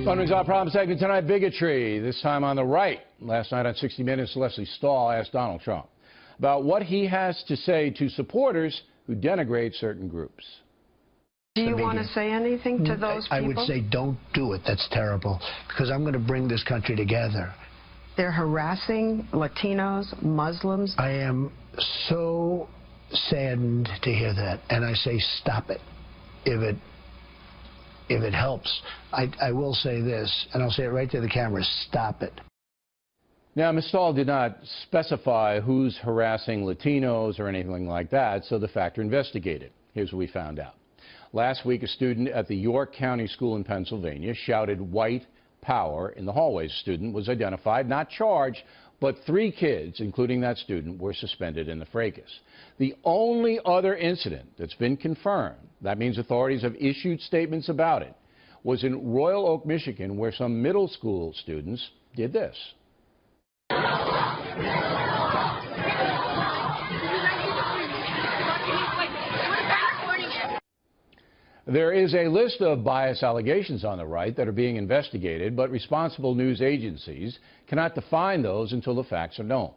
Unresolved Problem segment tonight, bigotry, this time on the right. Last night on 60 Minutes, Leslie Stahl asked Donald Trump about what he has to say to supporters who denigrate certain groups. Do you want to say anything to those people? I would say don't do it. That's terrible, because I'm going to bring this country together. They're harassing Latinos, Muslims. I am so saddened to hear that, and I say stop it. If it helps, I will say this, and I'll say it right to the camera, stop it. Now, Ms. Stahl did not specify who's harassing Latinos or anything like that, so the factor investigated. Here's what we found out. Last week, a student at the York County School in Pennsylvania shouted "white power" in the hallways. The student was identified, not charged, but 3 kids, including that student, were suspended in the fracas. The only other incident that's been confirmed, that means authorities have issued statements about it, was in Royal Oak, Michigan, where some middle school students did this. There is a list of bias allegations on the right that are being investigated, but responsible news agencies cannot define those until the facts are known.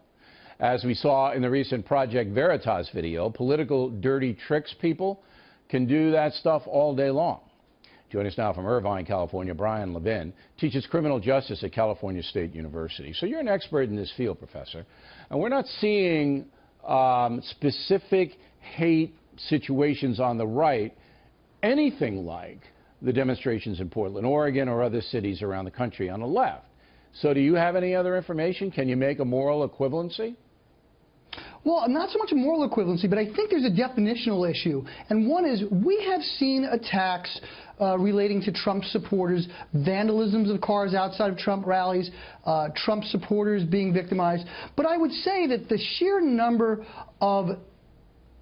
As we saw in the recent Project Veritas video, political dirty tricks people can do that stuff all day long. Join us now from Irvine, California. Brian Levin teaches criminal justice at California State University. So you're an expert in this field, Professor. And we're not seeing specific hate situations on the right anything like the demonstrations in Portland, Oregon, or other cities around the country on the left. So do you have any other information? Can you make a moral equivalency? Well, not so much a moral equivalency, but I think there's a definitional issue. And one is, we have seen attacks relating to Trump supporters, vandalisms of cars outside of Trump rallies, Trump supporters being victimized. But I would say that the sheer number of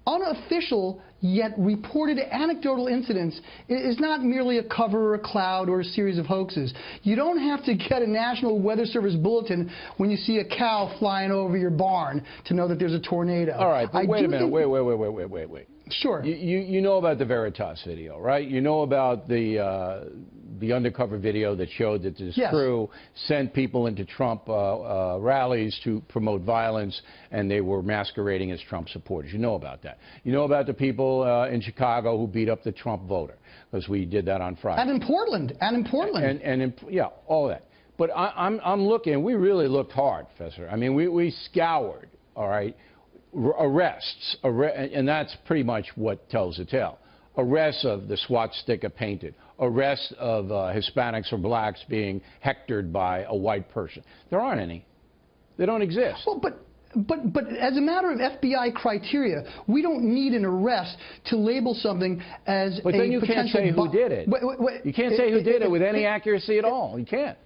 unofficial yet reported anecdotal incidents is not merely a cover or a cloud or a series of hoaxes. You don't have to get a National Weather Service bulletin when you see a cow flying over your barn to know that there's a tornado. All right, but wait a minute. Wait. Sure. You know about the Veritas video, right? You know about the undercover video that showed that this crew sent people into Trump rallies to promote violence, and they were masquerading as Trump supporters. You know about that. You know about the people in Chicago who beat up the Trump voter, because we did that on Friday. And in Portland. Yeah, all that. But I'm looking, we really looked hard, Professor. I mean, we scoured, all right, arrests, and that's pretty much what tells the tale. Arrests of the swastika painted, arrests of Hispanics or blacks being hectored by a white person. There aren't any. They don't exist. Well, but as a matter of FBI criteria, we don't need an arrest to label something as But then you can't say who did it. You can't say who did it with any accuracy at all. You can't.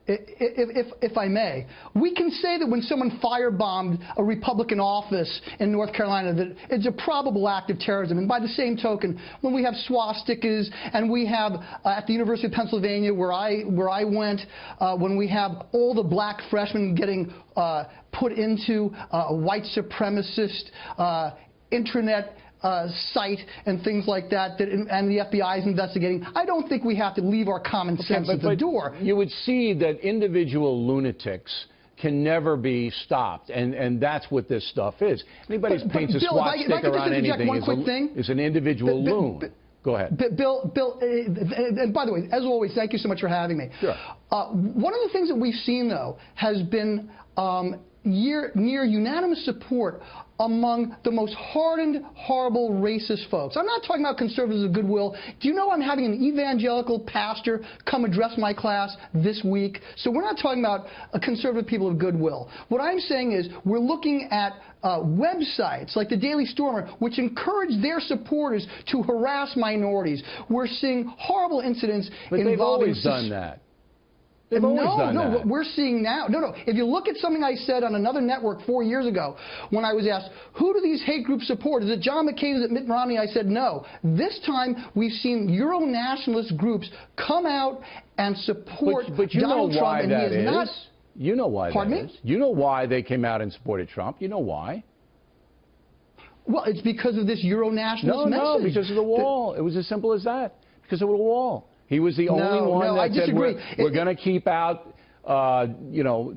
If I may, we can say that when someone firebombed a Republican office in North Carolina that it's a probable act of terrorism. And by the same token, when we have swastikas, and we have at the University of Pennsylvania where I went, when we have all the black freshmen getting put into a white supremacist intranet site and things like that, and the FBI is investigating, I don't think we have to leave our common sense at the door. You would see that individual lunatics can never be stopped, and that's what this stuff is. Anybody who paints a swastika around anything is an individual loon. Go ahead. Bill, and by the way, as always, thank you so much for having me. Sure. One of the things that we've seen, though, has been near unanimous support among the most hardened, horrible, racist folks. I'm not talking about conservatives of goodwill. Do you know I'm having an evangelical pastor come address my class this week? So we're not talking about conservative people of goodwill. What I'm saying is we're looking at websites like the Daily Stormer, which encourage their supporters to harass minorities. We're seeing horrible incidents involving... But they've always done that. No, what we're seeing now, if you look at something I said on another network 4 years ago when I was asked, who do these hate groups support? Is it John McCain? Is it Mitt Romney? I said no. This time we've seen Euro-nationalist groups come out and support Donald Trump, and he is not... You know why that is. You know why they came out and supported Trump. You know why. Well, it's because of this Euro-nationalist message. No, because of the wall. It was as simple as that. Because of the wall. He was the only one I that said disagree. we're going to keep out, you know,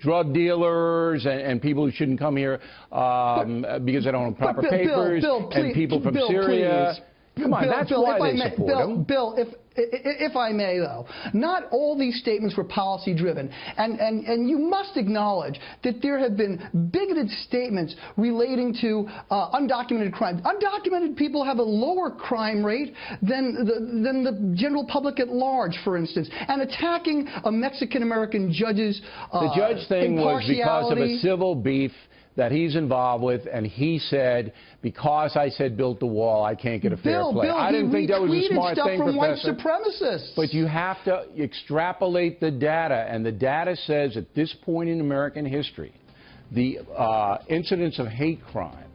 drug dealers and people who shouldn't come here because they don't have proper papers, and people from Syria. Please. Come on, that's why they support him. Bill, if I may, though, not all these statements were policy-driven. And you must acknowledge that there have been bigoted statements relating to undocumented crime. Undocumented people have a lower crime rate than the general public at large, for instance. And attacking a Mexican-American judge's The judge thing was because of a civil beef that he's involved with, and he said, because I said built the wall, I can't get a fair play. I didn't think that was a smart thing, from Professor. White supremacists. But you have to extrapolate the data, and the data says at this point in American history, the incidents of hate crime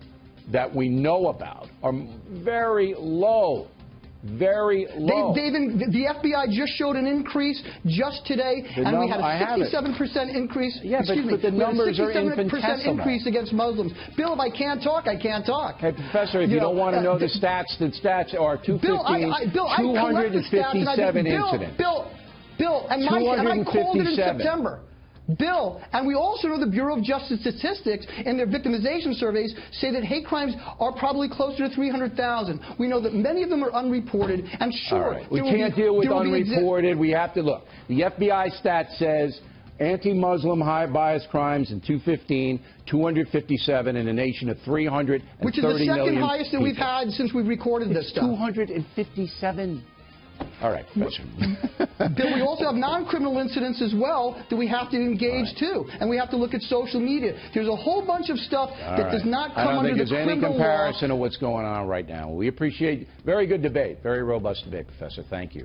that we know about are very low. Very low. The FBI just showed an increase just today, and we had a 67% increase. Yeah, but the numbers are infinitesimal. Increase against Muslims. Bill, if I can't talk, I can't talk. Hey, Professor, if you don't want to know the stats are 215, 257 incidents. Bill, and I called it in September. Bill, and we also know the Bureau of Justice Statistics in their victimization surveys say that hate crimes are probably closer to 300,000. We know that many of them are unreported, and sure, we can't deal with unreported. We have to look. The FBI stat says anti-Muslim high bias crimes in 2015, 257 in a nation of 330 million. Which is the second highest that we've had since we've recorded this stuff. 257. All right, Professor. Bill, we also have non-criminal incidents as well that we have to engage too, and we have to look at social media. There's a whole bunch of stuff that does not come under the criminal law. I don't think there's any comparison to what's going on right now. We appreciate very good debate, very robust debate, Professor. Thank you.